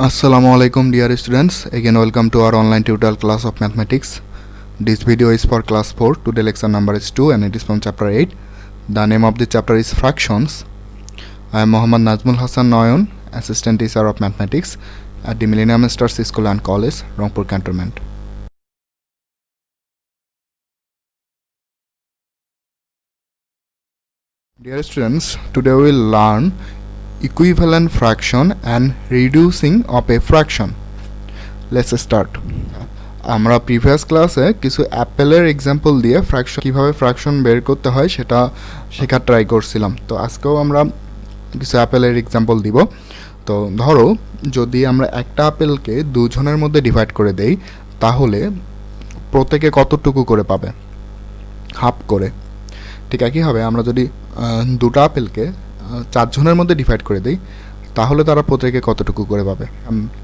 Assalamu alaikum dear students. Again welcome to our online tutorial class of mathematics. This video is for class 4. Today lecture number is 2 and it is from chapter 8. The name of the chapter is fractions. I am Muhammad Najmul Hassan Noyon, assistant teacher of mathematics at the Millennium Stars School and College, Rangpur Cantonment. Dear students, today we will learn equivalent fraction and reducing of a fraction. Let's start. আমরা previous ক্লাসে কিছু অ্যাপেলের example দিয়ে fraction কিভাবে fraction বের করতে হয় সেটা শেখার ট্রাই করছিলাম। তো আজকেও আমরা কিছু অ্যাপেলের এক্সাম্পল দিব। তো ধরো যদি আমরা একটা আপেলকে দুজনের মধ্যে ডিভাইড করে দেই তাহলে প্রত্যেকে কতটুকু করে পাবে? হাফ করে। ঠিক একইভাবে আমরা যদি দুটো আপেলকে চারজনের মধ্যে ডিভাইড করে দিই তাহলে তারা প্রত্যেকে কতটুকু করে পাবে?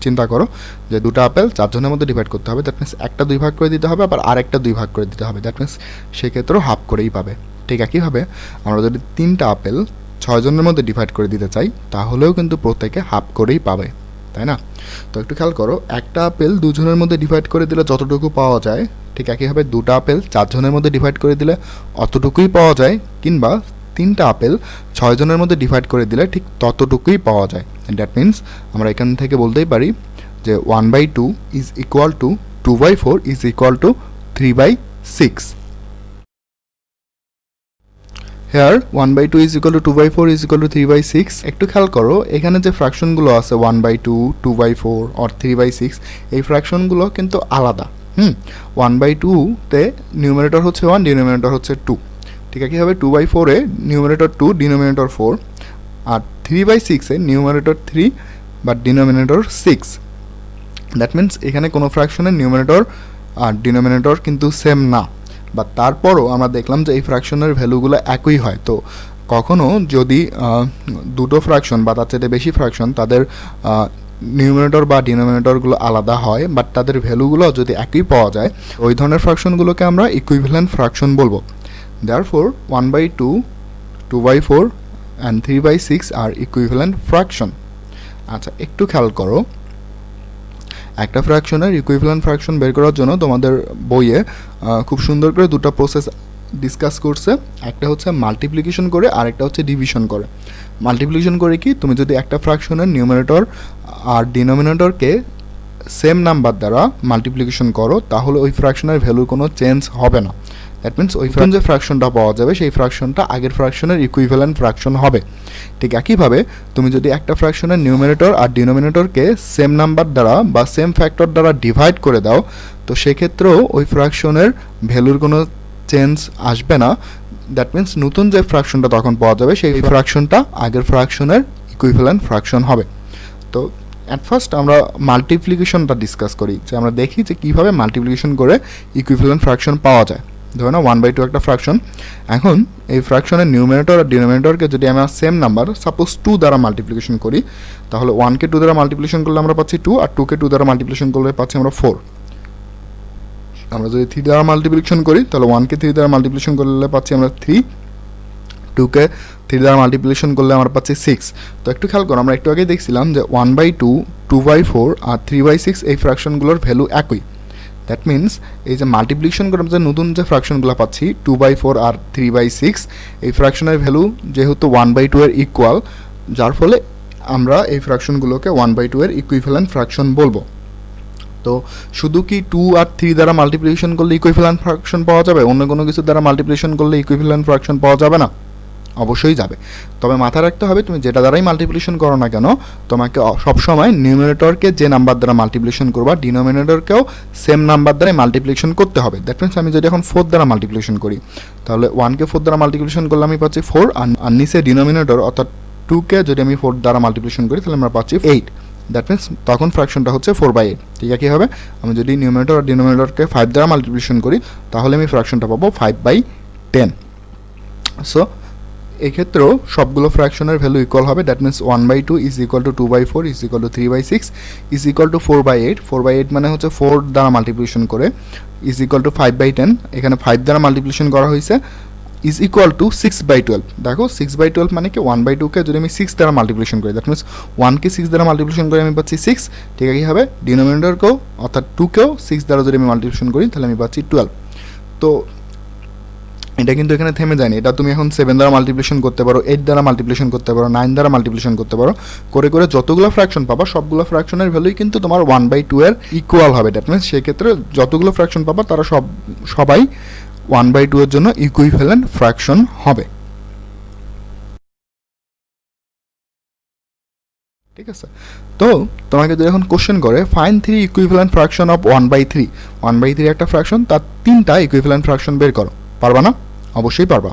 চিন্তা করো যে দুটো আপেল চারজনের মধ্যে ডিভাইড করতে হবে, দ্যাট মিনস একটা 2 ভাগ করে দিতে হবে, আবার আরেকটা 2 ভাগ করে দিতে হবে, দ্যাট মিনস সেক্ষেত্রেও হাফ করেই পাবে। ঠিক একইভাবে আমরা যদি 3টা আপেল 6 জনের মধ্যে ডিভাইড করে দিতে চাই তাহলেও কিন্তু প্রত্যেকে হাফ করেই পাবে, তাই না? তো একটু খেয়াল করো, একটা আপেল দুজনের মধ্যে ডিভাইড করে দিলে যতটুকু পাওয়া যায় ঠিক একইভাবে দুটো আপেল 4 জনের মধ্যে ডিভাইড করে দিলে অতটুকুই পাওয়া যায়, কিংবা 3টা আপেল 6 জনের মধ্যে ডিভাইড করে দিলে ঠিক ততটুকুই পাওয়া যায়। দ্যাট মিনস আমরা এখান থেকে বলতেই পারি যে 1/2 is equal to 2/4 is equal to 3/6। Here 1/2 is equal to 2/4 is equal to 3/6। একটু খেয়াল করো, এখানে যে ফ্র্যাকশনগুলো আছে 1/2, 2/4 অর 3/6 এই ফ্র্যাকশনগুলো কিন্তু আলাদা। 1/2-তে নিউমারেটর হচ্ছে 1, ডিনোমিনেটর হচ্ছে 2। ঠিক একইভাবে 2/4-এ নিউমারেটর 2, ডিনোমিনেটর 4, আর 3/6-এ numerator 3 but denominator 6। That means এখানে কোনো ফ্র্যাকশনের নিউমারেটর আর ডিনোমিনেটর কিন্তু সেম না, বা তারপরও আমরা দেখলাম যে এই ফ্র্যাকশনের ভ্যালুগুলো একই হয়। তো কখনো যদি দুটো ফ্র্যাকশন বা তার চেয়ে বেশি ফ্র্যাকশন তাদের নিউমারেটর বা ডিনোমিনেটরগুলো আলাদা হয় বাট তাদের ভ্যালুগুলো যদি একই পাওয়া যায় ওই ধরনের ফ্র্যাকশনগুলোকে আমরা ইকুইভ্যালেন্ট ফ্র্যাকশন বলবো। Therefore 1/2, 2/4 and 3/6 are equivalent fraction. আচ্ছা একটু খেয়াল করো, একটা ফ্র্যাকশনের ইকুইভ্যালেন্ট ফ্র্যাকশন বের করার জন্য তোমাদের বইয়ে খুব সুন্দর করে দুটো প্রসেস ডিসকাস করছে। একটা হচ্ছে মাল্টিপ্লিকেশন করে আর একটা হচ্ছে ডিভিশন করে। মাল্টিপ্লিকেশন করে কি, তুমি যদি একটা ফ্র্যাকশনের নিউমারেটর আর ডিনোমিনেটরকে সেম নাম্বার দ্বারা মাল্টিপ্লিকেশন করো তাহলে ওই ফ্র্যাকশনের ভ্যালুর কোনো চেঞ্জ হবে না। দ্যাট মিনস ওই যে ফ্র্যাকশনটা পাওয়া যাবে সেই ফ্র্যাকশনটা আগের ফ্র্যাকশনের ইকুইভ্যালেন্ট ফ্র্যাকশন হবে। ঠিক একইভাবে তুমি যদি একটা ফ্র্যাকশনের নিউমারেটর আর ডিনোমিনেটরকে সেম নাম্বার দ্বারা বা সেম ফ্যাক্টর দ্বারা ডিভাইড করে দাও তো সেক্ষেত্রেও ওই ফ্র্যাকশনের ভ্যালুর কোনো চেঞ্জ আসবে না। দ্যাট মিনস নতুন যে ফ্র্যাকশনটা তখন পাওয়া যাবে সেই ফ্র্যাকশনটা আগের ফ্র্যাকশনের ইকুইভ্যালেন্ট ফ্র্যাকশন হবে। তো অ্যাট ফার্স্ট আমরা মাল্টিপ্লিকেশনটা ডিসকাস করি, যে আমরা দেখি যে কীভাবে মাল্টিপ্লিকেশন করে ইকুইভ্যালেন্ট ফ্র্যাকশন পাওয়া যায়। ধরো না 1/2 একটা ফ্র্যাকশন, এখন এই ফ্র্যাকশনের নিউমারেটর আর ডিনোমিনেটরকে যদি আমরা সেম নাম্বার সাপোজ 2 দ্বারা মাল্টিপ্লিকেশন করি তাহলে 1কে 2 দ্বারা মাল্টিপ্লিকেশন করলে আমরা পাচ্ছি 2, আর 2কে 2 দ্বারা মাল্টিপ্লিকেশন করলে পাচ্ছি আমরা 4। আমরা যদি 3 দ্বারা মাল্টিপ্লিকেশন করি তাহলে 1কে 3 দ্বারা মাল্টিপ্লিকেশন করলে পাচ্ছি আমরা 3, 2কে 3 দ্বারা মাল্টিপ্লিকেশন করলে আমরা পাচ্ছি 6। তো একটু খেয়াল করো, আমরা একটু আগেই দেখছিলাম যে 1/2, 2/4 আর 3/6 এই ফ্র্যাকশনগুলোর ভ্যালু একই। দ্যাট মিনস এই যে মাল্টিপ্লিকেশন করে যে নতুন যে ফ্র্যাকশনগুলো পাচ্ছি 2/4 আর 3/6 এই ফ্র্যাকশনের ভ্যালু যেহেতু 1/2 এর ইকুয়াল, যার ফলে আমরা এই ফ্র্যাকশনগুলোকে 1/2 এর ইকুইভ্যালেন্ট ফ্র্যাকশন বলবো। তো শুধু কি 2 আর 3 দ্বারা মাল্টিপ্লিকেশন করলে ইকুইভ্যালেন্ট ফ্র্যাকশন পাওয়া যাবে? অন্য কোনো কিছু দ্বারা মাল্টিপ্লিকেশন করলে ইকুইভ্যালেন্ট ফ্র্যাকশন পাওয়া যাবে না? অবশ্যই যাবে। তবে মাথায় রাখতে হবে তুমি যেটা দ্বারাই মাল্টিপ্লিকেশন করো না কেন তোমাকে সবসময় নিউমারেটরকে যে নাম্বার দ্বারা মাল্টিপ্লিকেশন করবা ডিনোমিনেটরকেও সেম নাম্বার দ্বারাই মাল্টিপ্লিকেশন করতে হবে। দ্যাট মিনস আমি যদি এখন 4 দ্বারা মাল্টিপ্লিকেশন করি তাহলে 1কে 4 দ্বারা মাল্টিপ্লিকেশন করলে আমি পাচ্ছি 4, আর নিচে ডিনোমিনেটর অর্থাৎ 2কে যদি আমি 4 দ্বারা মাল্টিপ্লিকেশন করি তাহলে আমরা পাচ্ছি 8। দ্যাট মিনস তখন ফ্র্যাকশনটা হচ্ছে 4/8। ঠিক আছে, হবে আমি যদি নিউমারেটর আর ডিনোমিনেটরকে 5 দ্বারা মাল্টিপ্লিকেশন করি তাহলে আমি ফ্র্যাকশনটা পাবো 5/10। সো এক্ষেত্রেও সবগুলো ফ্র্যাকশনের ভ্যালু ইকুয়াল হবে। That means 1/2 is equal to 2/4 is equal to 3/6 is equal two 4/8। 4/8 মানে হচ্ছে 4 দ্বারা মাল্টিপ্লিকেশন করে ইজ ইকুয়াল টু 5/10। এখানে 5 দ্বারা মাল্টিপ্লিকেশন করা হয়েছে ইজ ইকুয়াল টু 6/12। দেখো 6/12 মানে কি 1/2কে যদি আমি 6 দ্বারা মাল্টিপ্লিকেশন করি, দ্যাট মিনস 1কে 6 দ্বারা মাল্টিপ্লিকেশন করে আমি পাচ্ছি 6। ঠিক আছে, হবে ডিনোমিনেটরকেও অর্থাৎ 2কেও 6 দ্বারা যদি আমি মাল্টিপ্লিকেশন করি তাহলে আমি পাচ্ছি 12। তো এটা কিন্তু এখানে থেমে যায়নি, এটা তুমি এখন 7 দ্বারা মাল্টিপ্লিকেশন করতে পারো, 8 দ্বারা মাল্টিপ্লিকেশন করতে পারো, 9 দ্বারা মাল্টিপ্লিকেশন করতে পারো, করে করে যতগুলো ফ্র্যাকশন পাবা সবগুলো ফ্র্যাকশনের ভ্যালুই কিন্তু তোমার 1/2 এর ইকুয়াল হবে। দ্যাট মিনস সেক্ষেত্রে যতগুলো ফ্র্যাকশন পাবা তারা সবাই 1/2 এর জন্য ইকুইভ্যালেন্ট ফ্র্যাকশন হবে। ঠিক আছে, তো তোমাকে যদি এখন কোশ্চেন করে ফাইন্ড 3 ইকুইভ্যালেন্ট ফ্র্যাকশন অফ 1/3, 1/3 একটা ফ্র্যাকশন, তার 3টা ইকুইভ্যালেন্ট ফ্র্যাকশন বের করো, পারবা না? অবশ্যই পারবা,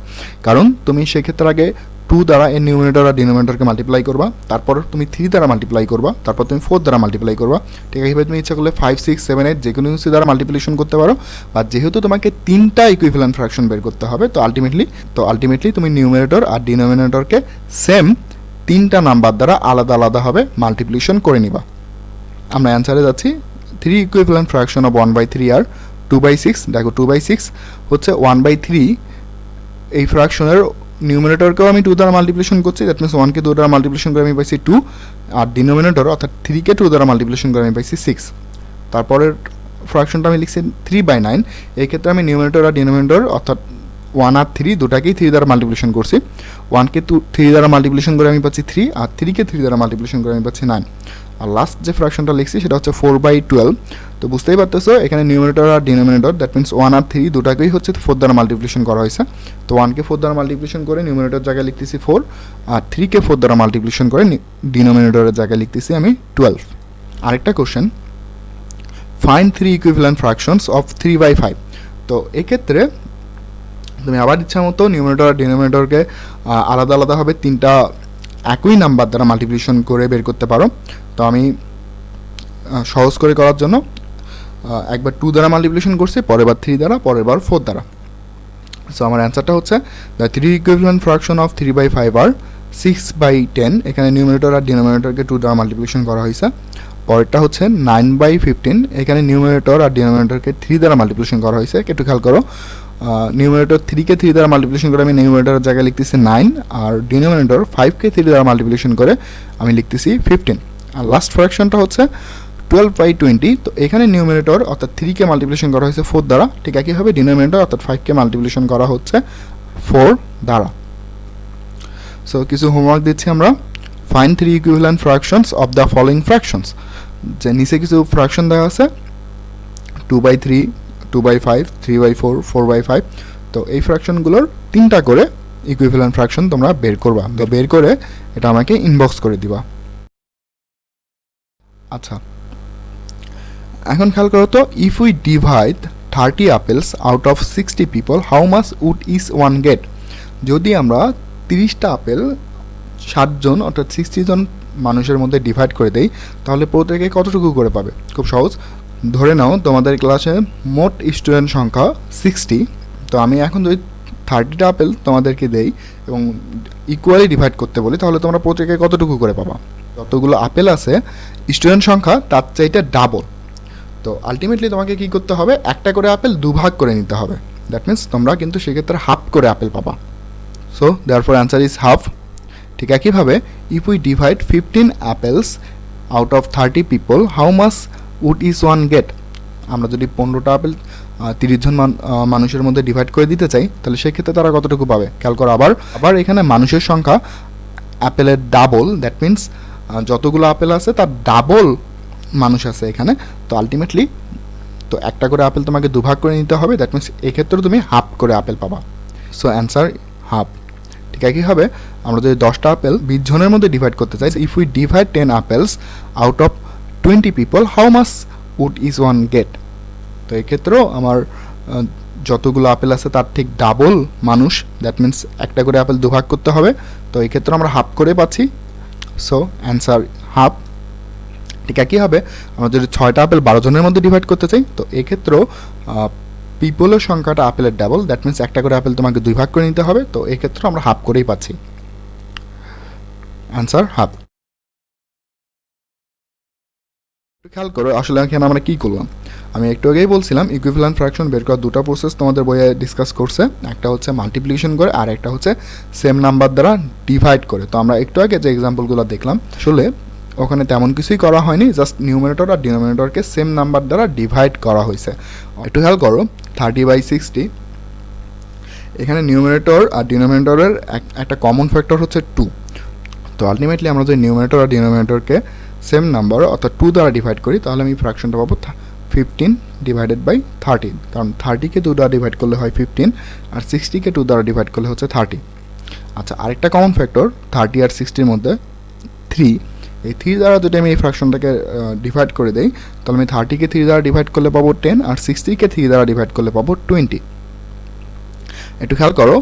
কারণ তুমি সেক্ষেত্রে আগে 2 দ্বারা এর নিউমিনেটর আর ডিনোমিনেটরকে মাল্টিপ্লাই করবা, তারপর তুমি 3 দ্বারা মাল্টিপ্লাই করবা, তারপর তুমি 4 দ্বারা মাল্টিপ্লাই করবা। ঠিক আছে, তুমি ইচ্ছা করলে 5, 6, 7, 8 যে কোনো কিছু দ্বারা মাল্টিপ্লিকেশন করতে পারো, বা যেহেতু তোমাকে 3টা ইকুইভ্যালেন্ট ফ্র্যাকশন বের করতে হবে তো আলটিমেটলি তুমি নিউমিনেটর আর ডিনোমিনেটরকে সেম 3টা নাম্বার দ্বারা আলাদা আলাদাভাবে মাল্টিপ্লিকেশন করে নিবা। আমরা অ্যান্সারে যাচ্ছি। 3 ইকুইভ্যালেন্ট ফ্র্যাকশন অফ 1/3 আর 2/6। দেখো 2/6 হচ্ছে 1/3, এই ফ্র্যাকশনের নিউমিনেটরকেও আমি 2 দ্বারা মাল্টিপ্লিকেশন করছি, দ্যাট মিনস 1কে 2 দ্বারা মাল্টিপ্লিকেশন করে আমি পাইছি 2, আর ডিনোমিনেটর অর্থাৎ 3কে 2 দ্বারা মাল্টিপ্লিকেশন করে আমি পাইছি 6। তারপরের ফ্র্যাকশনটা আমি লিখছি 3/9, এই ক্ষেত্রে আমি নিউমিনেটর আর ডিনোমিনেটর অর্থাৎ 1 আর 3 দুটাকেই 3 দ্বারা মাল্টিপ্লিকেশন করছি। 1কে 3 দ্বারা মাল্টিপ্লিকেশন করে আমি পাচ্ছি 3, আর 3কে 3 দ্বারা মাল্টিপ্লিকেশন করে আমি পাচ্ছি 9। আর লাস্ট যে ফ্র্যাকশনটা লিখছি সেটা হচ্ছে 4/12। তো বুঝতেই পারতেছো এখানে নিউমিনেটর আর ডিনোমিনেটর দ্যাট মিনস 1 আর 3 দুটাকেই হচ্ছে 4 দ্বারা মাল্টিপ্লিকেশন করা হয়েছে। তো 1কে 4 দ্বারা মাল্টিপ্লিকেশন করে নিউমিনেটর জায়গায় লিখতেছি 4, আর 3কে 4 দ্বারা মাল্টিপ্লিকেশন করে ডিনোমিনেটরের জায়গায় লিখতেছি আমি 12। আরেকটা question, find 3 equivalent fractions of 3/5। তো এক্ষেত্রে তুমি আবার ইচ্ছা মতো নিউমিনেটর আর ডিনোমিনেটরকে আলাদা আলাদাভাবে 3টা একই নাম্বার দ্বারা মাল্টিপ্লিকেশন করে বের করতে পারো। তো আমি সহজ করে করার জন্য একবার 2 দ্বারা মাল্টিপ্লিকেশন করছি, পরের বার 3 দ্বারা, পরের বার 4 দ্বারা। সো আমার অ্যান্সারটা হচ্ছে দ্য 3 ইকুইভ্যালেন্ট ফ্র্যাকশন অফ 3/5 আর 6/10। এখানে নিউমিনেটর আর ডিনোমিনেটরকে 2 দ্বারা মাল্টিপ্লিকেশন করা হয়েছে। পরেরটা হচ্ছে 9/15, এখানে নিউমিনেটর আর ডিনোমিনেটরকে 3 দ্বারা মাল্টিপ্লিকেশন করা হয়েছে। একটু খেয়াল করো, নিউমিনেটর 3কে 3 দ্বারা মাল্টিপ্লিকেশন করে আমি নিউমিনেটরের জায়গায় লিখতেছি 9, আর ডিনোমিনেটর 5কে 3 দ্বারা মাল্টিপ্লিকেশন করে আমি লিখতেছি 15। আর লাস্ট ফ্র্যাকশনটা হচ্ছে 12/20। তো এখানে নিউমিনেটর অর্থাৎ 3কে মাল্টিপ্লিকেশন করা হয়েছে 4 দ্বারা, ঠিক একইভাবে ডিনোমিনেটর অর্থাৎ 5কে মাল্টিপ্লিকেশন করা হচ্ছে 4 দ্বারা। সো কিছু হোমওয়ার্ক দিচ্ছি আমরা। Find 3 equivalent fractions of the following fractions. যে নিচে কিছু ফ্র্যাকশন দেওয়া আছে 2/3, 2/5, 3/4, 4/5। তো এই ফ্র্যাকশনগুলোর 3টা করে ইকুইভ্যালেন্ট ফ্র্যাকশন তোমরা বের করবা। তো বের করে এটা আমাকে ইনবক্স করে দিবা। আচ্ছা, এখন খেয়াল করো তো, if we divide 30 apples out of 60 people how much would is one get. যদি আমরা 30টা আপেল 60 জন অর্থাৎ 60 জন মানুষের মধ্যে ডিভাইড করে দেই তাহলে প্রত্যেকে কতটুকু করে পাবে? খুব সহজ, ধরে নাও তোমাদের ক্লাসে মোট স্টুডেন্ট সংখ্যা 60। তো আমি এখন যদি 30টা আপেল তোমাদেরকে দেই এবং ইকুয়ালি ডিভাইড করতে বলি তাহলে তোমরা প্রত্যেকে কতটুকু করে পাবা? যতগুলো আপেল আছে স্টুডেন্ট সংখ্যা তার চাইতে ডাবল। তো আলটিমেটলি তোমাকে কী করতে হবে? একটা করে আপেল দুভাগ করে নিতে হবে। দ্যাট মিনস তোমরা কিন্তু সেক্ষেত্রে হাফ করে আপেল পাবা। So therefore answer is half. ঠিক একইভাবে if we divide 15 apples out of 30 people how much would is one get. আমরা যদি 15টা আপেল 30 জন মানুষের মধ্যে ডিভাইড করে দিতে চাই তাহলে সেক্ষেত্রে তারা কতটুকু পাবে? খেয়াল করো, আবার এখানে মানুষের সংখ্যা অ্যাপেলের ডাবল। দ্যাট মিনস যতগুলো আপেল আছে তার ডাবল মানুষ আছে এখানে। তো আলটিমেটলি তো একটা করে আপেল তোমাকে দুভাগ করে নিতে হবে। দ্যাট মিনস এক্ষেত্রে তুমি হাফ করে আপেল পাবা। So answer half. ঠিক একইভাবে আমরা যদি 10টা আপেল 20 জনের মধ্যে ডিভাইড করতে চাই, if we divide 10 apples out of 20 people how much would is one get. তো এক্ষেত্রেও আমার যতগুলো আপেল আছে তার ঠিক ডাবল মানুষ। দ্যাট মিনস একটা করে আপেল দুভাগ করতে হবে। তো এক্ষেত্রে আমরা হাফ করে পাচ্ছি। So answer half. ঠিক একইভাবে আমরা যদি 6টা আপেল 12 জনের মধ্যে ডিভাইড করতে চাই তো এক্ষেত্রেও পিপলের সংখ্যাটা আপেলের ডাবল। দ্যাট মিনস একটা করে আপেল তোমাকে 2 ভাগ করে নিতে হবে। তো এক্ষেত্রে আমরা হাফ করেই পাচ্ছি। Answer half. খেয়াল করো আসলে এখানে আমরা কী করলাম? আমি একটু আগেই বলছিলাম ইকুইভ্যালেন্ট ফ্র্যাকশন বের করার দুটো প্রসেস তোমাদের বইয়ে ডিসকাস করছে, একটা হচ্ছে মাল্টিপ্লিকেশন করে আর একটা হচ্ছে সেম নাম্বার দ্বারা ডিভাইড করে। তো আমরা একটু আগে যে এক্সাম্পলগুলো দেখলাম আসলে ওখানে তেমন কিছুই করা হয়নি, জাস্ট নিউমারেটর আর ডিনোমিনেটরকে সেম নাম্বার দ্বারা ডিভাইড করা হয়েছে। একটু খেয়াল করো 30/60, এখানে নিউমারেটর আর ডিনোমিনেটরের একটা কমন ফ্যাক্টর হচ্ছে 2। তো আলটিমেটলি আমরা যদি নিউমারেটর আর ডিনোমিনেটরকে সেম নাম্বার অর্থাৎ 2 দ্বারা ডিভাইড করি তাহলে আমি ফ্র্যাকশনটা পাবো 15/30, কারণ 30কে 2 দ্বারা ডিভাইড করলে হয় 15 আর 60কে 2 দ্বারা ডিভাইড করলে হচ্ছে 30। আচ্ছা, আরেকটা কমন ফ্যাক্টর 30 আর 60-র মধ্যে 3, এই 3 দ্বারা যদি আমি এই ফ্র্যাকশনটাকে ডিভাইড করে দেই তাহলে আমি 30কে 3 দ্বারা ডিভাইড করলে পাবো 10 আর 60কে 3 দ্বারা ডিভাইড করলে পাবো 20। একটু খেয়াল করো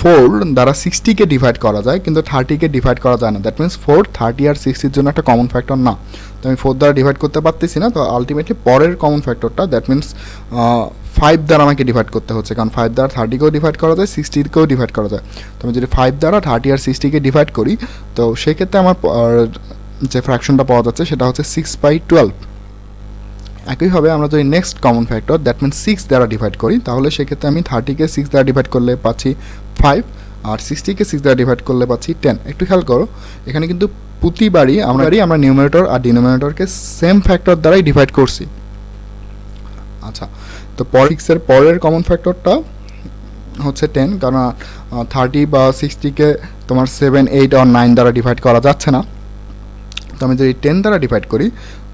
4 দ্বারা 60কে ডিভাইড করা যায় কিন্তু 30কে ডিভাইড করা যায় না, দ্যাট মিনস 4, 30 আর 60-র জন্য একটা কমন ফ্যাক্টর না। তো আমি 4 দ্বারা ডিভাইড করতে পারতেছি না, তো আলটিমেটলি পরের কমন ফ্যাক্টরটা দ্যাট মিনস 5 দ্বারা আমাকে ডিভাইড করতে হচ্ছে, কারণ 5 দ্বারা 30কেও ডিভাইড করা যায়, 60কেও ডিভাইড করা যায়। তো আমি যদি 5 দ্বারা 30 আর 60কে ডিভাইড করি তো সেক্ষেত্রে আমার যে ফ্র্যাকশনটা পাওয়া যাচ্ছে সেটা হচ্ছে 6/12। একইভাবে আমরা যদি next common factor that means 6 দ্বারা ডিভাইড করি তাহলে সেক্ষেত্রে আমি 30কে 6 দ্বারা ডিভাইড করলে পাচ্ছি 5 আর 60কে 6 দ্বারা ডিভাইড করলে পাচ্ছি 10। একটু খেয়াল করো এখানে কিন্তু প্রতিবারই আমরা নিউমারেটর আর ডিনোমিনেটরকে সেম ফ্যাক্টর দ্বারাই ডিভাইড করছি। আচ্ছা, তো 6-এর পরের কমন ফ্যাক্টরটা হচ্ছে 10, কারণ 30 বা 60কে তোমার 7, 8 আর 9 দ্বারা ডিভাইড করা যাচ্ছে না। তো আমি যদি 10 দ্বারা ডিভাইড করি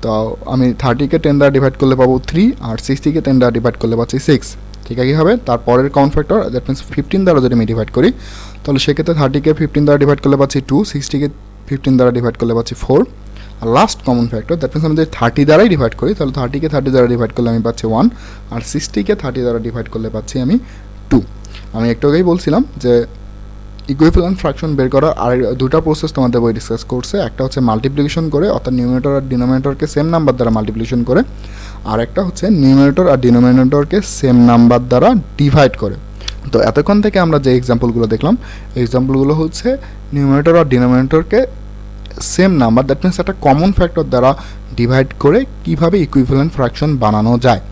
তো আমি 30কে 10 দ্বারা ডিভাইড করলে পাবো 3 আর 60কে 10 দ্বারা ডিভাইড করলে পাচ্ছি 6। ঠিক আছে, হবে তারপরের কমন ফ্যাক্টর দ্যাট মিনস 15 দ্বারা যদি আমি ডিভাইড করি তাহলে সেক্ষেত্রে 30কে 15 দ্বারা ডিভাইড করলে পাচ্ছি 2, 60কে 15 দ্বারা ডিভাইড করলে পাচ্ছি 4। আর last common factor that means আমি যদি 30 দ্বারাই ডিভাইড করি তাহলে 30কে 30 দ্বারা ডিভাইড করলে আমি পাচ্ছি 1 আর 60কে 30 দ্বারা ডিভাইড করলে পাচ্ছি আমি 2। আমি একটু আগেই বলছিলাম যে ইকুইভ্যালেন্ট ফ্র্যাকশন বের করার আর দুটো প্রসেস তোমাদের বই ডিসকাস করছে, একটা হচ্ছে মাল্টিপ্লিকেশন করে অর্থাৎ নিউমারেটর আর ডিনোমিনেটরকে সেম নাম্বার দ্বারা মাল্টিপ্লিকেশন করে, আর একটা হচ্ছে নিউমারেটর আর ডিনোমিনেটরকে সেম নাম্বার দ্বারা ডিভাইড করে। তো এতক্ষণ থেকে আমরা যে এক্সাম্পলগুলো দেখলাম এক্সাম্পলগুলো হচ্ছে নিউমারেটর আর ডিনোমিনেটরকে সেম নাম্বার দ্যাট মিনস একটা কমন ফ্যাক্টর দ্বারা ডিভাইড করে কিভাবে ইকুইভ্যালেন্ট ফ্র্যাকশন বানানো যায়।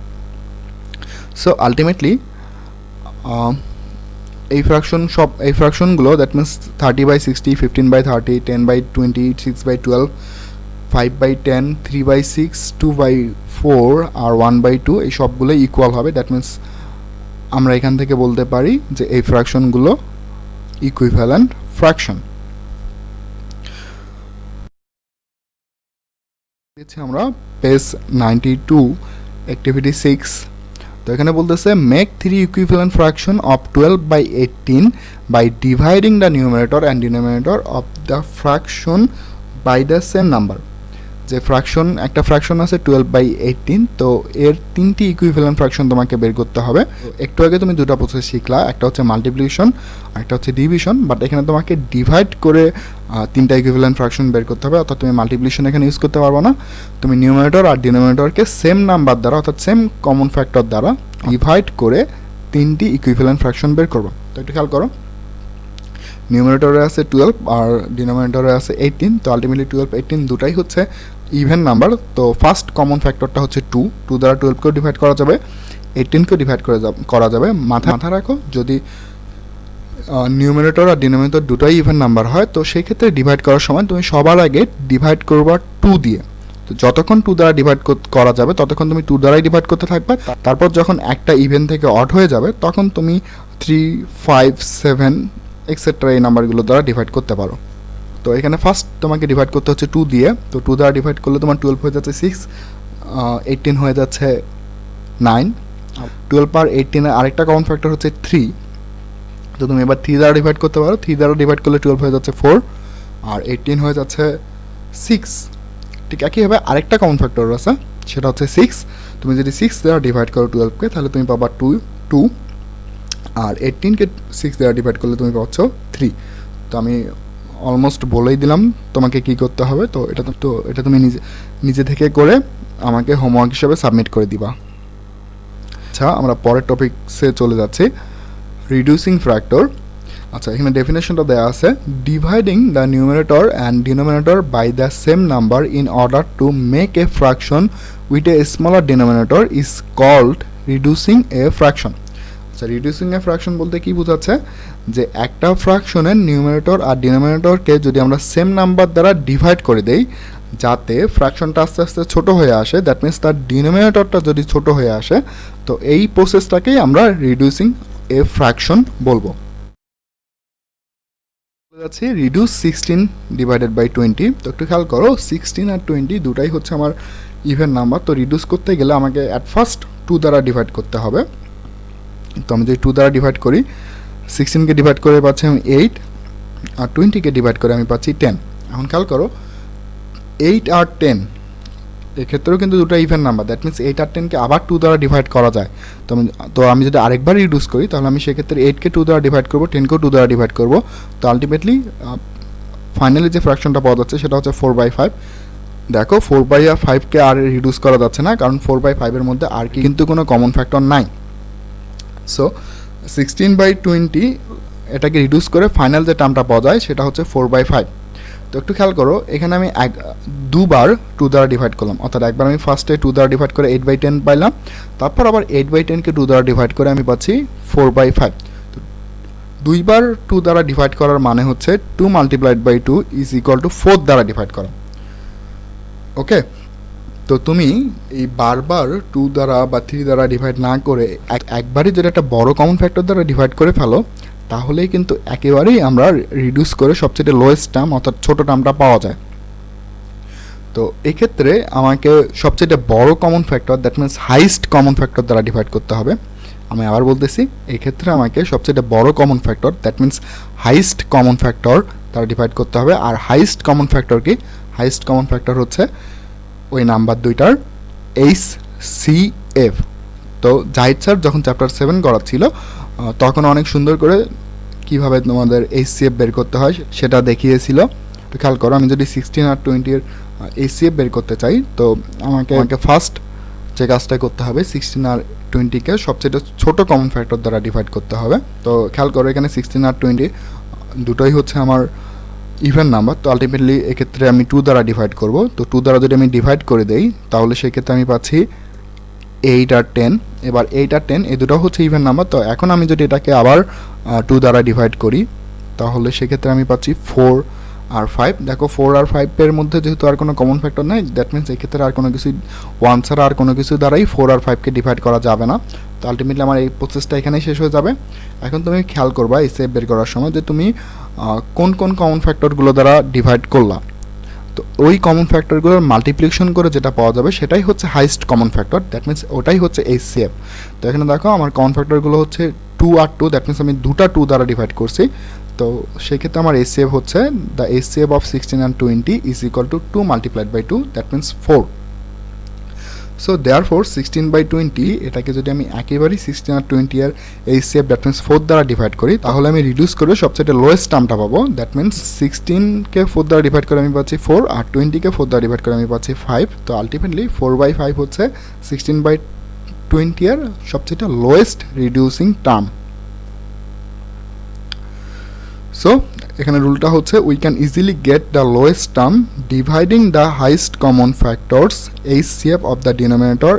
সো আলটিমেটলি এই ফ্র্যাকশনগুলো দ্যাট মিনস 30/60, 15/30, 10/20, 6/12, 5/10, 3/6, 2/4 আর 1/2 এই সবগুলো ইকুয়াল হবে। দ্যাট মিনস আমরা এখান থেকে বলতে পারি যে এই ফ্র্যাকশনগুলো ইকুইভ্যালেন্ট ফ্র্যাকশন। আমরা পেজ 92 অ্যাক্টিভিটি 6। তো এখানে বলতেছে make 3 equivalent fraction of 12/18 by dividing the numerator and denominator of the fraction by the same number. যে একটা ফ্র্যাকশন আছে 12/18, তো এর 3টি ইকুইভ্যালেন্ট ফ্র্যাকশন তোমাকে বের করতে হবে। একটু আগে তুমি দুটো প্রসেস শিখলা, একটা হচ্ছে মাল্টিপ্লিকেশন আর একটা হচ্ছে ডিভিশন, বাট এখানে তোমাকে ডিভাইড করে 3টা ইকুইভ্যালেন্ট ফ্র্যাকশন বের করতে হবে, অর্থাৎ তুমি মাল্টিপ্লিকেশন এখানে ইউজ করতে পারবে না। তুমি নিউমারেটর আর ডিনোমিনেটরকে সেম নাম্বার দ্বারা অর্থাৎ সেম কমন ফ্যাক্টর দ্বারা ডিভাইড করে 3টি ইকুইভ্যালেন্ট ফ্র্যাকশন বের করবে। তো একটু খেয়াল করো নিউমারেটরে আছে 12 আর ডিনোমিনেটরে আছে 18, তো আলটিমেটলি 12, 18 দুটাই হচ্ছে ইভেন নাম্বার। তো ফার্স্ট কমন ফ্যাক্টরটা হচ্ছে 2 দ্বারা 12কেও ডিভাইড করা যাবে, 18কেও ডিভাইড করা যাবে। মাথা রাখো যদি নিউমারেটর আর ডিনোমিনেটর দুটোই ইভেন নাম্বার হয় তো সেই ক্ষেত্রে ডিভাইড করার সময় তুমি সবার আগে ডিভাইড করবা 2 দিয়ে। তো যতক্ষণ 2 দ্বারা ডিভাইড করা যাবে ততক্ষণ তুমি 2 দ্বারাই ডিভাইড করতে থাকবে। তারপর যখন একটা ইভেন থেকে অড হয়ে যাবে তখন তুমি 3, 5, 7 এক্সেট্রা এই নাম্বারগুলো দ্বারা ডিভাইড করতে পারো। তো এখানে ফার্স্ট তোমাকে ডিভাইড করতে হচ্ছে 2 দিয়ে। তো 2 দ্বারা ডিভাইড করলে তোমার 12 হয়ে যাচ্ছে 6, 18 হয়ে যাচ্ছে 9। 12 আর 18 এর আরেকটা কমন ফ্যাক্টর হচ্ছে 3, তো তুমি এবার 3 দ্বারা ডিভাইড করতে পারো। 3 দ্বারা ডিভাইড করলে 12 হয়ে যাচ্ছে 4 আর 18 হয়ে যাচ্ছে 6। ঠিক একইভাবে আরেকটা কমন ফ্যাক্টর আছে সেটা হচ্ছে 6। তুমি যদি 6 দ্বারা ডিভাইড করো 12কে তাহলে তুমি পাবা 2 আর 18কে 6 দ্বারা ডিভাইড করলে তুমি পাচ্ছ 3। তো আমি অলমোস্ট বলেই দিলাম তোমাকে কি করতে হবে। তো এটা তুমি নিজে থেকে করে আমাকে হোমওয়ার্ক হিসেবে সাবমিট করে দিবা। আচ্ছা, আমরা পরের টপিকসে চলে যাচ্ছি, রিডিউসিং ফ্যাক্টর। আচ্ছা, এখানে ডেফিনেশনটা দেওয়া আছে, dividing the numerator and denominator by the same number in order to make a fraction with a smaller denominator is called reducing a fraction. আচ্ছা, রিডিউসিং এ ফ্র্যাকশন বলতে কি বোঝাচ্ছে, যে একটা ফ্র্যাকশনের নিউমারেটর আর ডিনোমিনেটরকে যদি আমরা সেম নাম্বার দ্বারা ডিভাইড করে দেই যাতে ফ্র্যাকশনটা আস্তে আস্তে ছোট হয়ে আসে, দ্যাট মিনস তার ডিনোমিনেটরটা যদি ছোট হয়ে আসে, তো এই প্রসেসটাকেই আমরা রিডিউসিং এ ফ্র্যাকশন বলবো। যাচ্ছে রিডিউস 16 ডিভাইডেড বাই 20। তো একটু খেয়াল করো, 16 আর 20 দুটাই হচ্ছে আমার ইভেন নাম্বার। তো রিডিউস করতে গেলে আমাকে অ্যাট ফার্স্ট 2 দ্বারা ডিভাইড করতে হবে। তো আমি যদি 2 দ্বারা ডিভাইড করি, 16কে ডিভাইড করে পাচ্ছি আমি 8, আর 20কে ডিভাইড করে আমি পাচ্ছি 10। এখন খেয়াল করো, 8 আর 10 এক্ষেত্রেও কিন্তু দুটো ইভেন নাম্বার, দ্যাট মিনস 8 আর 10কে আবার 2 দ্বারা ডিভাইড করা যায়। তো আমি যদি আরেকবার রিডিউস করি, তাহলে আমি সেক্ষেত্রে 8কে 2 দ্বারা ডিভাইড করবো, 10কেও 2 দ্বারা ডিভাইড করবো। তো আলটিমেটলি ফাইনালি যে ফ্র্যাকশনটা পাওয়া যাচ্ছে সেটা হচ্ছে 4/5। দেখো 4/5কে আর রিডিউস করা যাচ্ছে না, কারণ 4/5-এর মধ্যে আর কিন্তু কোনো কমন ফ্যাক্টর নাই। সো 16/20 এটাকে রিডিউস করে ফাইনাল যে টার্মটা পাওয়া যায় সেটা হচ্ছে 4/5। তো একটু খেয়াল করো, এখানে আমি দুবার 2 দ্বারা ডিভাইড করলাম, অর্থাৎ একবার আমি ফার্স্টে 2 দ্বারা ডিভাইড করে 8/10 পাইলাম, তারপর আবার 8/10কে 2 দ্বারা ডিভাইড করে আমি পাচ্ছি 4/5। তো দুইবার 2 দ্বারা ডিভাইড করার মানে হচ্ছে 2 multiplied by 2 is equal to 4 দ্বারা ডিভাইড করা। ওকে, তো তুমি এই বারবার 2 দ্বারা বা 3 দ্বারা ডিভাইড না করে একবারই যদি একটা বড় কমন ফ্যাক্টর দ্বারা ডিভাইড করে ফেলো, তাহলেই কিন্তু একেবারেই আমরা রিডিউস করে সবচেয়ে লোয়েস্ট টার্ম অর্থাৎ ছোট টার্মটা পাওয়া যায়। তো এক্ষেত্রে আমাকে সবচেয়ে বড় common factor, that means highest common factor দ্বারা ডিভাইড করতে হবে। আমি আবার বলতেছি, এক্ষেত্রে আমাকে সবচেয়ে বড় common factor, that means highest common factor দ্বারা ডিভাইড করতে হবে। আর হাইস্ট কমন ফ্যাক্টর কি? হাইস্ট কমন ফ্যাক্টর হচ্ছে ওই নাম্বার দুইটার HCF। তো জাহিদ স্যার যখন চ্যাপ্টার 7 করাচ্ছিল তখন অনেক সুন্দর করে কিভাবে তোমাদের HCF বের করতে হয় সেটা দেখিয়েছিল। তো খেয়াল করো, আমি যদি 16 আর 20-এর HCF বের করতে চাই, তো আমাকে ফার্স্ট যে কাজটা করতে হবে, 16 আর 20কে সবচেয়ে ছোট কমন ফ্যাক্টর দ্বারা ডিভাইড করতে হবে। তো খেয়াল করো, এখানে 16 আর 20 দুটোই হচ্ছে আমার ইভেন নাম্বার। তো আলটিমেটলি এক্ষেত্রে আমি 2 দ্বারা ডিভাইড করব। তো 2 দ্বারা যদি আমি ডিভাইড করে দেই, তাহলে সেক্ষেত্রে আমি পাচ্ছি 8 আর 10। এবার 8 আর 10 এই দুটো হচ্ছে ইভেন নাম্বার। তো এখন আমি যদি এটাকে আবার 2 দ্বারা ডিভাইড করি, তাহলে সেক্ষেত্রে আমি পাচ্ছি 4 আর 5। দেখো 4 আর 5-এর মধ্যে যেহেতু আর কোনো কমন ফ্যাক্টর নেই, দ্যাট মিনস এক্ষেত্রে আর কোনো কিছু 1 ছাড়া আর কোনো কিছু দ্বারাই 4 আর 5কে ডিভাইড করা যাবে না। তো আলটিমেটলি আমার এই প্রসেসটা এখানেই শেষ হয়ে যাবে। এখন তুমি খেয়াল করবা এই সেভ বের করার সময় যে তুমি কোন কোন কমন ফ্যাক্টরগুলো দ্বারা ডিভাইড করলা। তো ওই কমন ফ্যাক্টরগুলোর মাল্টিপ্লিকেশন করে যেটা পাওয়া যাবে সেটাই হচ্ছে highest common factor, that means ওটাই হচ্ছে HCF। তো এখানে দেখো আমার কমন ফ্যাক্টরগুলো হচ্ছে 2 আর 2, দ্যাট মিনস আমি দুটা 2 দ্বারা ডিভাইড করছি। তো সেক্ষেত্রে আমার HCF হচ্ছে the HCF of 16 and 20 is equal to 2 multiplied by 2, that means 4। So therefore 16/20 এটাকে যদি আমি একেবারেই 16 আর 20 এর HCF দ্যাট মিনস 4 দ্বারা ডিভাইড করি, তাহলে আমি রিডিউস করে সবচেয়ে লোয়েস্ট টার্মটা পাবো। দ্যাট মিনস 16কে 4 দ্বারা ডিভাইড করে আমি পাচ্ছি 4, আর 20কে 4 দ্বারা ডিভাইড করে আমি পাচ্ছি 5। তো আলটিমেটলি 4/5 হচ্ছে 16/20 এর সবচেয়ে লোয়েস্ট রিডিউসিং টার্ম। সো এখানে রুলটা হচ্ছে we can easily get the lowest term dividing the highest common factors HCF of the denominator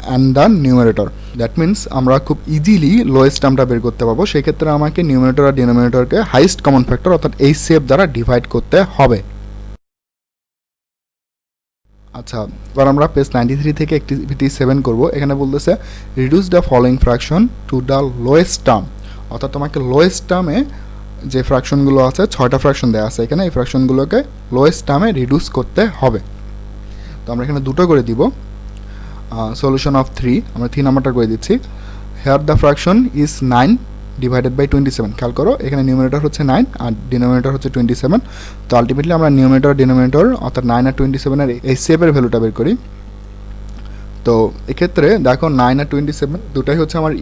and the numerator. That means আমরা খুব ইজিলি লোয়েস্ট টার্মটা বের করতে পারবো। সেক্ষেত্রে আমাকে নিউমারেটর আর ডিনোমিনেটরকে হাইস্ট কমন ফ্যাক্টর অর্থাৎ HCF দ্বারা ডিভাইড করতে হবে। আচ্ছা, এবার আমরা পেজ 93 থেকে অ্যাক্টিভিটি 7 করব। এখানে বলতেছে reduce the following fraction to the lowest term, অর্থাৎ তোমাকে লোয়েস্ট টার্মে যে ফ্র্যাকশনগুলো আছে 6টা ফ্র্যাকশন দেওয়া আছে এখানে, এই ফ্র্যাকশনগুলোকে লোয়েস্ট টার্মে রিডিউস করতে হবে। তো আমরা এখানে দুটো করে দিব। সলিউশন অফ 3, আমরা 3 নাম্বারটা করে দিচ্ছি। Here the fraction is 9 divided by 27। খেয়াল করো, এখানে নিউমারেটর হচ্ছে 9 আর ডিনোমিনেটর হচ্ছে 27। তো আলটিমেটলি আমরা নিউমারেটর ডিনোমিনেটর অর্থাৎ 9 আর 27-এর HCF এর ভ্যালুটা বের করি। তো এক্ষেত্রে দেখো 9 আর 27 দুটাই হচ্ছে আমার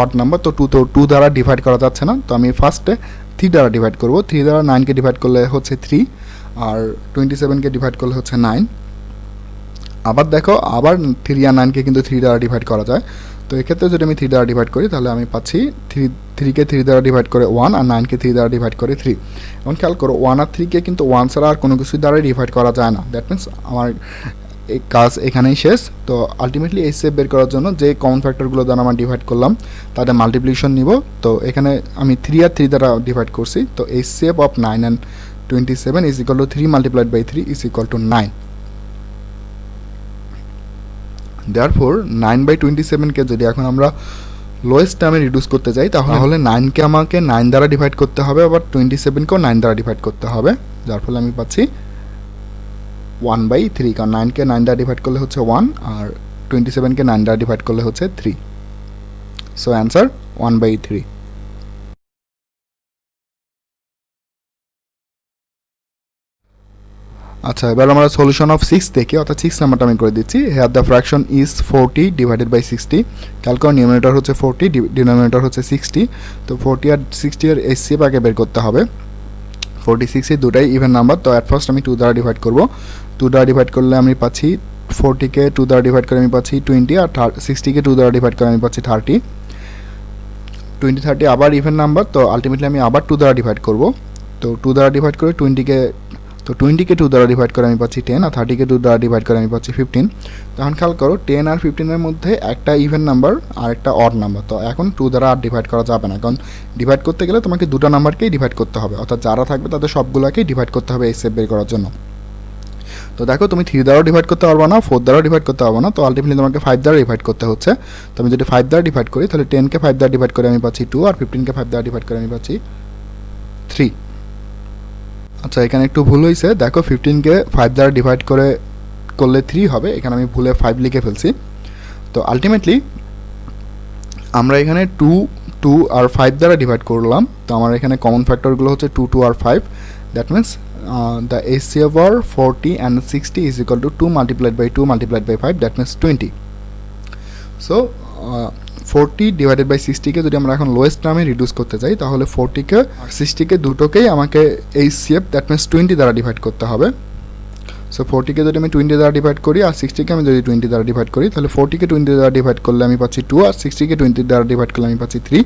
অড নাম্বার। তো 2 দ্বারা ডিভাইড করা যাচ্ছে না, তো আমি ফার্স্টে 3 দ্বারা ডিভাইড করব। 3 দ্বারা 9কে ডিভাইড করলে হচ্ছে 3, আর 27কে ডিভাইড করলে হচ্ছে 9। আবার দেখো, আবার 3 আর 9কে কিন্তু 3 দ্বারা ডিভাইড করা যায়। তো এক্ষেত্রে যদি আমি 3 দ্বারা ডিভাইড করি তাহলে আমি পাচ্ছি 3কে 3 দ্বারা ডিভাইড করে 1 আর 9কে 3 দ্বারা ডিভাইড করে 3। এখন খেয়াল করো 1 আর 3কে কিন্তু 1 ছাড়া আর কোনো কিছু দ্বারা ডিভাইড করা যায় না। দ্যাট মিনস আমার এই কাজ এখানেই শেষ। তো আলটিমেটলি এইচসিএফ বের করার জন্য যে কমন ফ্যাক্টরগুলো দ্বারা আমরা ডিভাইড করলাম তাদের মাল্টিপ্লিকেশন নিব। তো এখানে আমি 3 আর 3 দ্বারা ডিভাইড করছি। তো HCF of 9 and 27 is equal to 3 multiplied by 3 is equal to 9। Therefore 9/27কে যদি এখন আমরা লোয়েস্ট টার্মে রিডিউস করতে যাই তাহলে 9কে আমাকে 9 দ্বারা ডিভাইড করতে হবে, আবার 27কেও 9 দ্বারা ডিভাইড করতে হবে, যার ফলে আমি পাচ্ছি 1/3, কারণ 9কে 9 দ্বারা ডিভাইড করলে হচ্ছে 1 আর 27কে 9 দ্বারা ডিভাইড করলে হচ্ছে 3। So answer 1/3। আচ্ছা, এবার আমরা সলিউশন অফ 6 দেখি, অর্থাৎ 6 নাম্বারটা আমি করে দিচ্ছি। Here the fraction is 40 divided by 60। খেয়াল করো নিউমারেটর হচ্ছে 40, ডিনোমিনেটর হচ্ছে 60। তো 40 আর 60 এর এইচসিএফ আগে বের করতে হবে। 40 60 দুটাই ইভেন নাম্বার। তো অ্যাট ফার্স্ট আমি 2 দ্বারা ডিভাইড করব। 2 দ্বারা ডিভাইড করলে আমি পাচ্ছি 40কে 2 দ্বারা ডিভাইড করে আমি পাচ্ছি 20, আর 60কে 2 দ্বারা ডিভাইড করে আমি পাচ্ছি 30। 20 30 আবার ইভেন নাম্বার, তো আলটিমেটলি আমি আবার 2 দ্বারা ডিভাইড করব। তো 2 দ্বারা ডিভাইড করে 20কে 2 দ্বারা ডিভাইড করে আমি পাচ্ছি 10, আর 30কে 2 দ্বারা ডিভাইড করে আমি পাচ্ছি 15। তখন খেয়াল করো 10 আর 15-এর মধ্যে একটা ইভেন নাম্বার আর একটা অড নাম্বার। তো এখন 2 দ্বারা আর ডিভাইড করা যাবে না, কারণ ডিভাইড করতে গেলে তোমাকে দুটো নাম্বারকেই ডিভাইড করতে হবে, অর্থাৎ যারা থাকবে তাদের সবগুলোকেই ডিভাইড করতে হবে এইচসিএফ বের করার জন্য। তো দেখো তুমি 3 দ্বারাও ডিভাইড করতে পারবো না, 4 দ্বারাও ডিভাইড করতে পারবো না, তো আলটিমেটলি তোমাকে 5 দ্বারা ডিভাইড করতে হচ্ছে। তো আমি যদি 5 দ্বারা ডিভাইড করি তাহলে 10কে 5 দ্বারা ডিভাইড করে আমি পাচ্ছি 2, আর 15কে 5 দ্বারা ডিভাইড করে আমি পাচ্ছি 3। আচ্ছা, এখানে একটু ভুল হয়েছে, দেখো 15কে 5 দ্বারা ডিভাইড করলে 3 হবে, এখানে আমি ভুলে 5 লিখে ফেলছি। তো আলটিমেটলি আমরা এখানে 2 আর 5 দ্বারা ডিভাইড করলাম। তো আমার এখানে কমন ফ্যাক্টরগুলো হচ্ছে 2 আর 5। That means the HCF of 40 and 60 is equal to 2 multiplied by 2 multiplied by 5, that means 20. So 40 divided by 60কে যদি আমরা এখন লোয়েস্ট টার্মে রিডিউস করতে যাই তাহলে 40কে আর 60কে দুটোকেই আমাকে HCF দ্যাট মিনস 20 দ্বারা ডিভাইড করতে হবে। সো 40কে যদি আমি 20 দ্বারা ডিভাইড করি আর 60কে আমি যদি 20 দ্বারা ডিভাইড করি তাহলে 40কে 20 দ্বারা ডিভাইড করলে আমি পাচ্ছি 2, আর 60কে 20 দ্বারা ডিভাইড করলে আমি পাচ্ছি 3।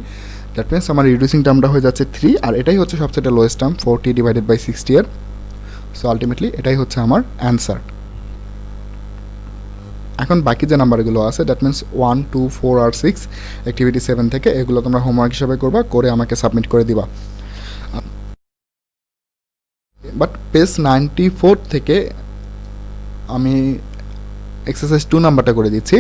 দ্যাট মিনস আমার রিডিউসিং টার্মটা হয়ে যাচ্ছে 3, আর এটাই হচ্ছে সবচেয়ে লোয়েস্ট টার্ম 40 ডিভাইডেড বাই 60 এর। সো আলটিমেটলি এটাই হচ্ছে আমার অ্যান্সার। এখন বাকি যে নাম্বারগুলো আছে দ্যাট মিনস 1 2 4 আর 6 অ্যাক্টিভিটি 7 থেকে এগুলো তোমরা হোমওয়ার্ক হিসাবে করবা, করে আমাকে সাবমিট করে দিবা। বাট পেজ 94 থেকে আমি এক্সারসাইজ 2 নাম্বারটা করে দিচ্ছি।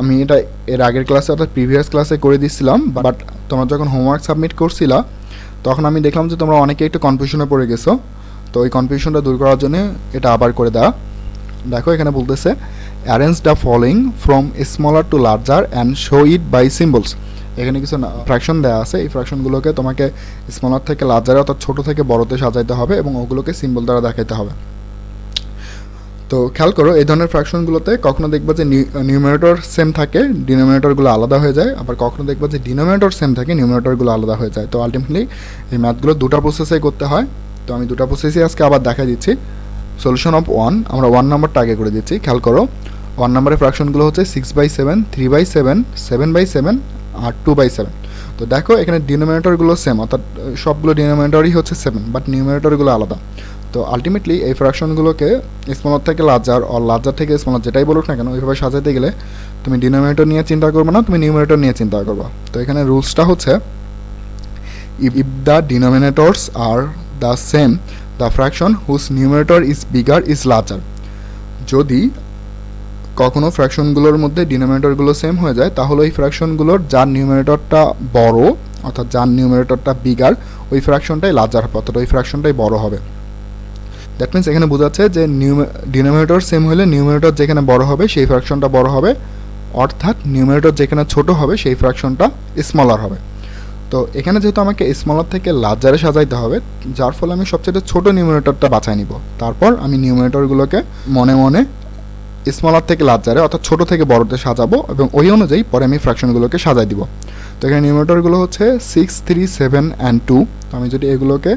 আমি এটা এর আগের ক্লাসে অর্থাৎ প্রিভিয়াস ক্লাসে করে দিচ্ছিলাম, বাট তোমরা যখন হোমওয়ার্ক সাবমিট করছিলা তখন আমি দেখলাম যে তোমরা অনেকে একটু কনফিউশনে পড়ে গেছো। তো এই কনফিউশনটা দূর করার জন্য এটা আবার করে দেওয়া। দেখো এখানে বলতেছে arrange the following from smaller to larger and show it by symbols. এখানে কিছু ফ্র্যাকশন দেওয়া আছে, এই ফ্র্যাকশনগুলোকে তোমাকে স্মলার থেকে লার্জারে অর্থাৎ ছোটো থেকে বড়তে সাজাইতে হবে এবং ওগুলোকে সিম্বল দ্বারা দেখাইতে হবে। তো খেয়াল করো এই ধরনের ফ্র্যাকশনগুলোতে কখনো দেখবা যে নিউমারেটর সেম থাকে, ডিনোমিনেটরগুলো আলাদা হয়ে যায়, আবার কখনো দেখবা যে ডিনোমিনেটর সেম থাকে, নিউমারেটরগুলো আলাদা হয়ে যায়। তো আলটিমেটলি এই ম্যাথগুলো দুটো প্রসেসেই করতে হয়। তো আমি দুটো প্রসেসই আজকে আবার দেখা দিচ্ছি। সলিউশন অফ 1 আমরা 1 নাম্বারটা আগে করে দিচ্ছি। খেয়াল করো 1 নাম্বারের ফ্র্যাকশনগুলো হচ্ছে 6/7, 3/7, 7/7 আর 2/7। তো দেখো এখানে ডিনোমিনেটরগুলো সেম, অর্থাৎ সবগুলো ডিনোমিনেটরই হচ্ছে 7, বাট নিউমারেটরগুলো আলাদা। তো আলটিমেটলি এই ফ্র্যাকশনগুলোকে স্মলার থেকে লার্জার আর লার্জার থেকে স্মলার যেটাই বলুক না কেন ওইভাবে সাজাতে গেলে তুমি ডিনোমিনেটর নিয়ে চিন্তা করবে না, তুমি নিউমারেটর নিয়ে চিন্তা করবা। তো এখানে রুলসটা হচ্ছে if the denominators are the same the fraction whose numerator is bigger is larger. যদি কখনো ফ্র্যাকশনগুলোর মধ্যে ডিনোমিনেটরগুলো সেম হয়ে যায় তাহলে ওই ফ্র্যাকশনগুলোর যার নিউমারেটরটা বড় অর্থাৎ যার নিউমারেটরটা বিগার ওই ফ্র্যাকশনটাই লার্জার হবে, অর্থাৎ ওই ফ্র্যাকশনটাই বড় হবে। দ্যাট মিনস এখানে বোঝাচ্ছে যে ডিনোমিনেটর সেম হলে নিউমারেটর যেখানে বড় হবে সেই ফ্র্যাকশনটা বড় হবে, অর্থাৎ নিউমারেটর যেখানে ছোট হবে সেই ফ্র্যাকশনটা স্মলার হবে। তো এখানে যেহেতু আমাকে স্মলার থেকে লার্জারে সাজাইতে হবে, যার ফলে আমি সবচেয়ে ছোট নিউমারেটরটা বাছাই নিব, তারপর আমি নিউমারেটরগুলোকে মনে মনে স্মলার থেকে লার্জারে অর্থাৎ ছোট থেকে বড়তে সাজাবো এবং ওই অনুযায়ী পরে আমি ফ্র্যাকশনগুলোকে সাজাই দিব। তো এখানে নিউমারেটরগুলো হচ্ছে 6, 3, 7 and 2। তো আমি যদি এগুলোকে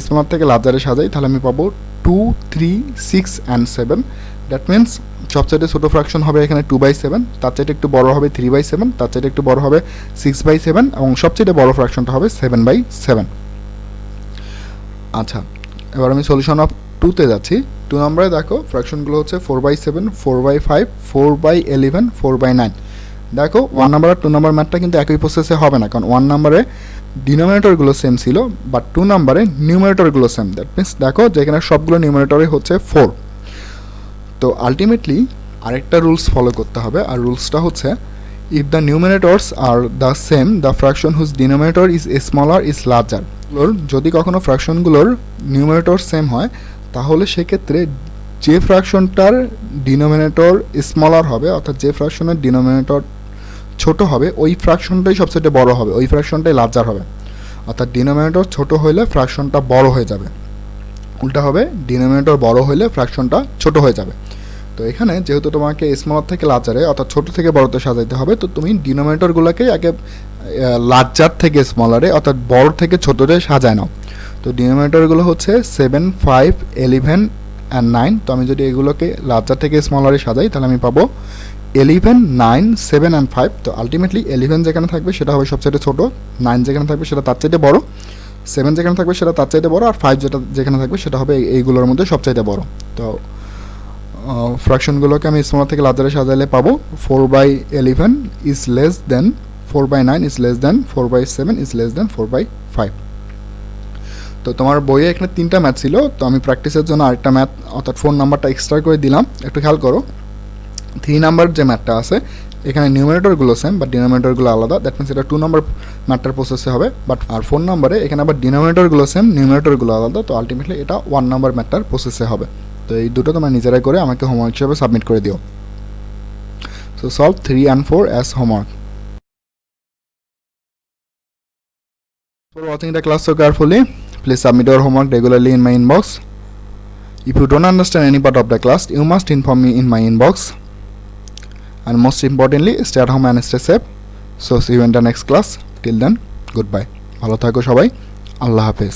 স্মলার থেকে লার্জারে সাজাই তাহলে আমি পাবো 2, 3, 6 and 7। দ্যাট মিনস সবচেয়ে ছোটো ফ্র্যাকশন হবে এখানে 2/7, তার চাইতে একটু বড় হবে 3/7, তার চাইতে একটু বড় হবে 6/7 এবং সবচেয়ে বড় ফ্র্যাকশনটা হবে 7/7। আচ্ছা, এবার আমি সলিউশন অফ 2তে যাচ্ছি। 2 নম্বরে দেখো ফ্র্যাকশনগুলো হচ্ছে 4/7, 4/5, 4/11, 4/9। দেখো 1 নাম্বার আর 2 নাম্বার ম্যাথটা কিন্তু একই প্রসেসে হবে না, কারণ 1 নাম্বারে ডিনোমিনেটরগুলো সেম ছিল বাট 2 নাম্বারে নিউমারেটরগুলো সেম। দ্যাট মিনস দেখো যেখানে সবগুলো নিউমারেটরে হচ্ছে 4। তো আলটিমেটলি আরেকটা রুলস ফলো করতে হবে, আর রুলসটা হচ্ছে if the numerators are the same the fraction whose denominator is smaller is larger. যদি কখনো ফ্র্যাকশনগুলোর নিউমারেটর সেম হয় তাহলে সেক্ষেত্রে যে ফ্র্যাকশনটার ডিনোমিনেটর স্মলার হবে, অর্থাৎ যে ফ্র্যাকশনের ডিনোমিনেটর ছোট হবে ওই ফ্র্যাকশনটাই সবচেয়ে বড় হবে, ওই ফ্র্যাকশনটাই লার্জার হবে। অর্থাৎ ডিনোমিনেটর ছোট হলে ফ্র্যাকশনটা বড় হয়ে যাবে, উল্টা হবে ডিনোমিনেটর বড় হলে ফ্র্যাকশনটা ছোট হয়ে যাবে। তো এখানে যেহেতু তোমাকে স্মলার থেকে লার্জারে অর্থাৎ ছোট থেকে বড়তে সাজাইতে হবে, তো তুমি ডিনোমিনেটরগুলোকে আগে লার্জার থেকে স্মলারে অর্থাৎ বড় থেকে ছোটতে সাজায় নাও। তো ডিনোমিনেটরগুলো হচ্ছে 7, 5, 11 and 9। তো আমি যদি এগুলোকে লার্জার থেকে স্মলারে সাজাই তাহলে আমি পাবো 11, 9, 7 and 5। তো আলটিমেটলি 11 যেখানে থাকবে সেটা হবে সবচেয়ে ছোট, 9 যেখানে থাকবে সেটা তার চাইতে বড়, 7 যেখানে থাকবে সেটা তার চাইতে বড়, আর 5 যেখানে থাকবে সেটা হবে এইগুলোর মধ্যে সবচাইতে বড়। তো ফ্র্যাকশনগুলোকে আমি স্মলার থেকে লার্জারে সাজাইলে পাবো 4/11 is less than 4/9 is less than 4/7 is less than 4/5। তো তোমার বইয়ে এখানে 3টা ম্যাথ ছিল, তো আমি প্র্যাকটিসের জন্য আরেকটা ম্যাথ অর্থাৎ 4 নাম্বারটা এক্সট্রা করে দিলাম। একটু খেয়াল করো 3 নাম্বার যে ম্যাথটা আছে এখানে নিউমারেটরগুলো সেম বাট ডিনোমিনেটরগুলো আলাদা। দ্যাট মিনস এটা 2 নাম্বার ম্যাথটার প্রসেসে হবে। বাট আর 4 নাম্বারে এখানে আবার ডিনোমিনেটরগুলো সেম, নিউমারেটরগুলো আলাদা। তো আলটিমেটলি এটা 1 নাম্বার ম্যাথটার প্রসেসে হবে। তো এই দুটো তোমরা নিজেরাই করে আমাকে হোমওয়ার্ক হিসেবে সাবমিট করে দিও। So solve 3 and 4 as homework. For watching the class so carefully, please submit your homework regularly in my inbox. If you don't understand any part of the class, you must inform me in my inbox. And most importantly, stay at home and stay safe. So see you in the next class. Till then, goodbye. ভালো থাকো সবাই, আল্লাহ হাফেজ।